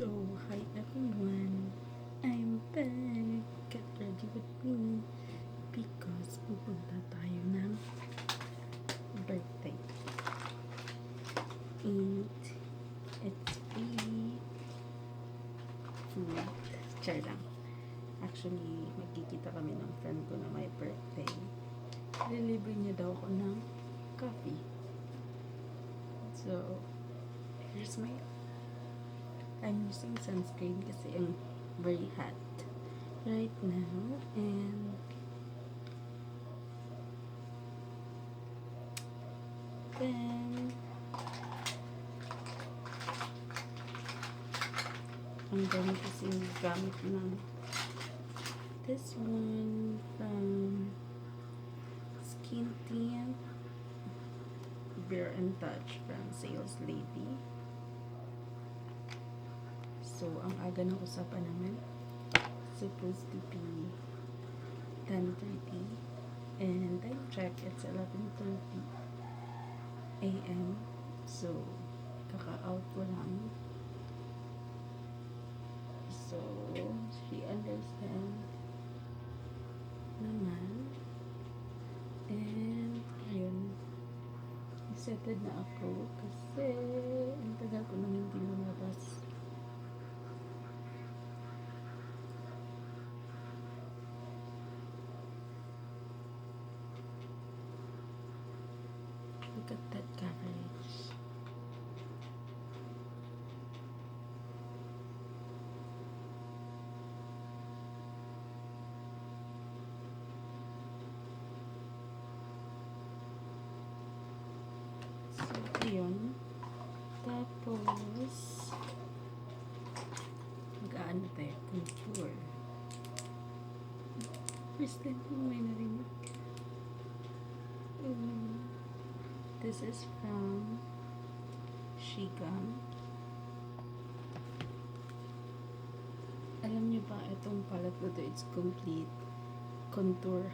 So, hi everyone. I'm back. Get ready with me because pupunta tayo ng birthday. And it's free food. Char lang. Actually, magkikita kami ng friend ko na may birthday. Lilibre niya daw ako ng coffee. So, here's my I'm using sunscreen kasi ang very hot right now, and then ang dami kasi gamit ng this one from Skin Tint, Bear and Touch from Sales Lady. So, ang aga ng usapan namin, supposed to be 10:30, and time check, it's 11:30 a.m. So, kaka-out ko lang. So, she understand naman. And, yun, excited na ako kasi ang tagal ko nang hindi lumabas. Look at that coverage. So, yun. Tapos, mag-aano tayo, contour. First time ko may narinig. This is from Shigam. Alam niyo ba, itong palette ko to, it's complete contour,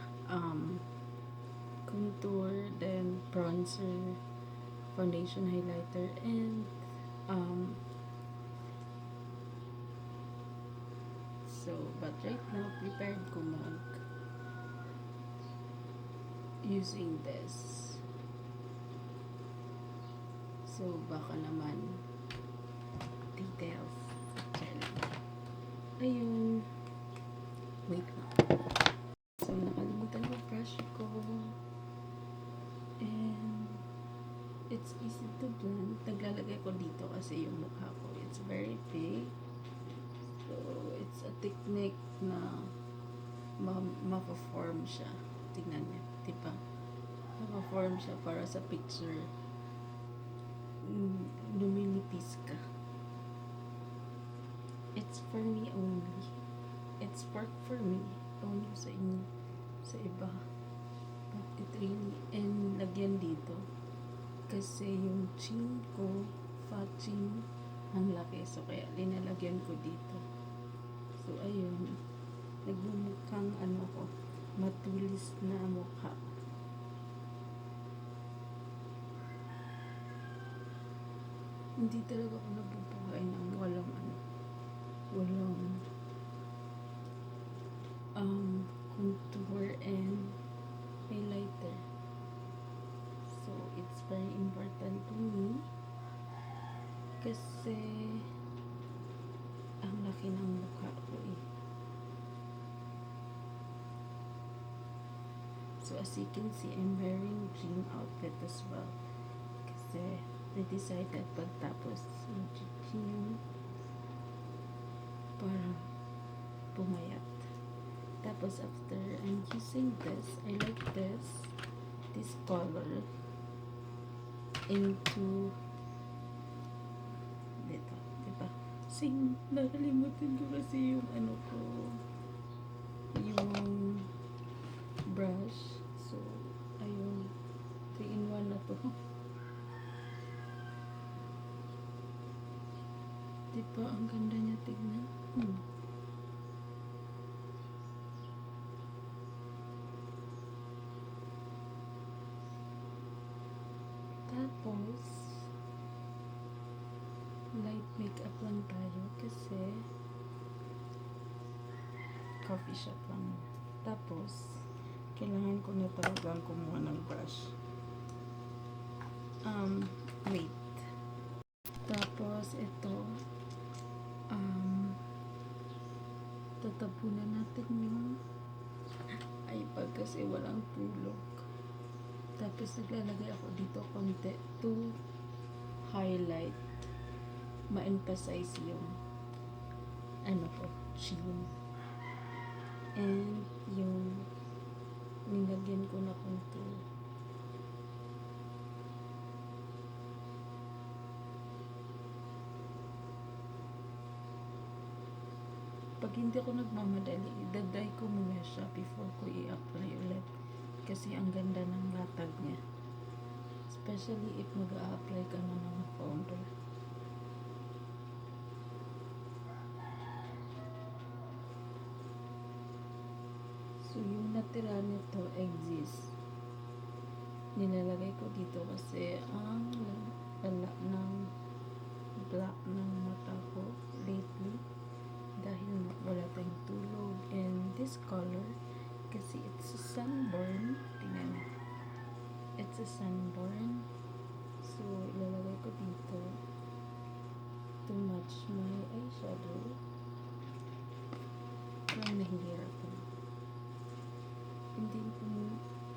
contour, then bronzer, foundation, highlighter, and so, but right now, prepared ko mag using this. So, baka naman details. Ayun. Wait lang. So, nakalimutan ko brush ko. And it's easy to blend. Naglalagay ko dito kasi yung mukha ko, it's very big. So, it's a technique na ma-form siya. Tingnan niyo, diba? Ma-form siya para sa picture. Lumilipis ka. It's for me only. It's work for me. Only sa inyo. Sa iba. But it really, and lagyan dito. Kasi yung chin ko, fat chin, ang laki. So, kaya linalagyan ko dito. So, ayun. Nagmumukhang ano ko, matulis na mukha. Hindi talaga ako nabubuhay ng walang contour and highlighter. So, it's very important to me kasi ang laki ng mukha ko eh. So, as you can see, I'm wearing jean outfit as well kasi I decided pagtapos mag-gym para pumayat. Tapos after, I'm using this. I like this color into dito, diba? Sing, nakalimutan ko kasi yung ano ko, yung brush. So, ayun, 3-in-1 na to. Diba, ang ganda niya tignan. Tapos, light makeup lang tayo kasi coffee shop lang. Tapos, kailangan ko na talagang kumuha ng brush. Wait. Tapos, ito, tatapunan natin yung iPad kasi walang tulog. Tapos, naglalagay ako dito konti to highlight, ma-emphasize yung chin. And yung nilagyan ko na contour. Pag hindi ko nagmamadali, idadry ko muna siya before ko i-apply ulit. Kasi ang ganda ng latag niya. Especially if mag-a-apply ka na ng powder. So, yung natira nito exists. Nilalagay ko dito kasi ang lala ng black ng mata ko lately dahil wala tayong tulog. And this color, kasi it's a sunburn. Tingnan. It's a sunburn. So, ilalagay ko dito to match my eyeshadow. Parang nahihirapan. Hindi ko,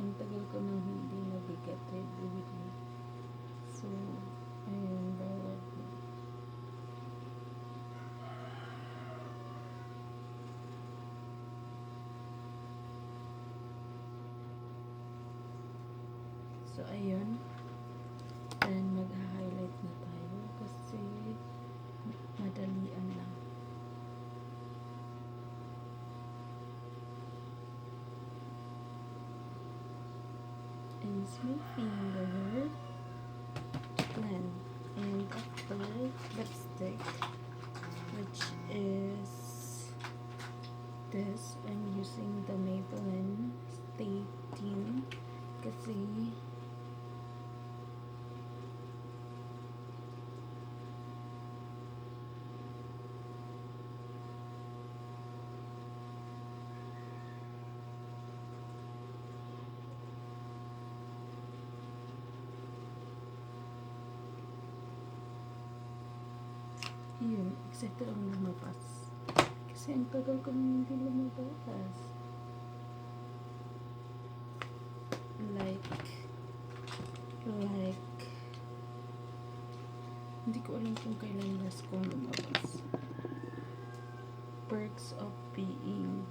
ang tagal ko nang hindi nag-get ready with me. So, ayun, bawal. So, ayun. And mag-highlight na tayo kasi madalian lang. And small finger blend. And after lipstick, which is this, I'm using the Maybelline Stay Teen kasi yun, excited ako lumabas. Kasi ang tagal ko nang hindi lumabas. Like, hindi ko alam kung kailan last kong lumabas. Perks of being,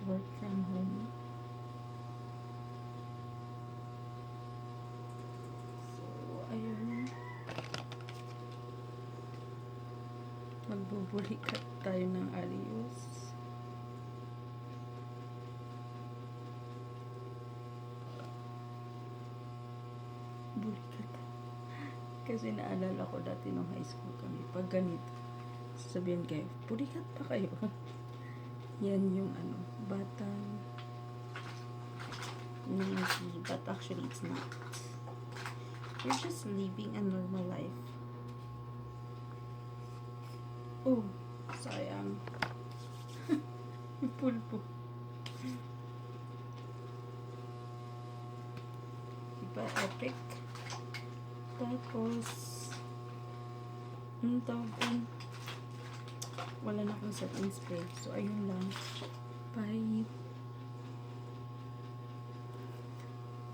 work from home. Ayun, magbubulikat tayo ng alios. Bulikat. Kasi naalala ko dati nung high school kami, pag ganito, sabihin kayo, bulikat pa kayo. Yan yung batang nangy, but actually it's not. You're just living a normal life. Oh, sayang. Pulpo. Diba epic? Tapos, wala na akong setting spray. So, ayun lang. Bye.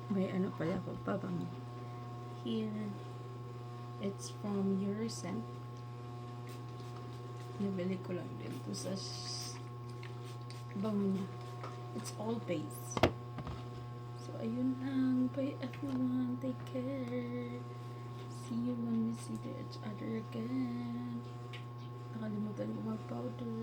May pala ako pabango. Here, it's from Euroscent. Nabili ko lang din ito sa bango niya. It's all base. So, ayun lang. Bye everyone. Take care. See you when we see each other again. Nakalimutan ko mag-powder.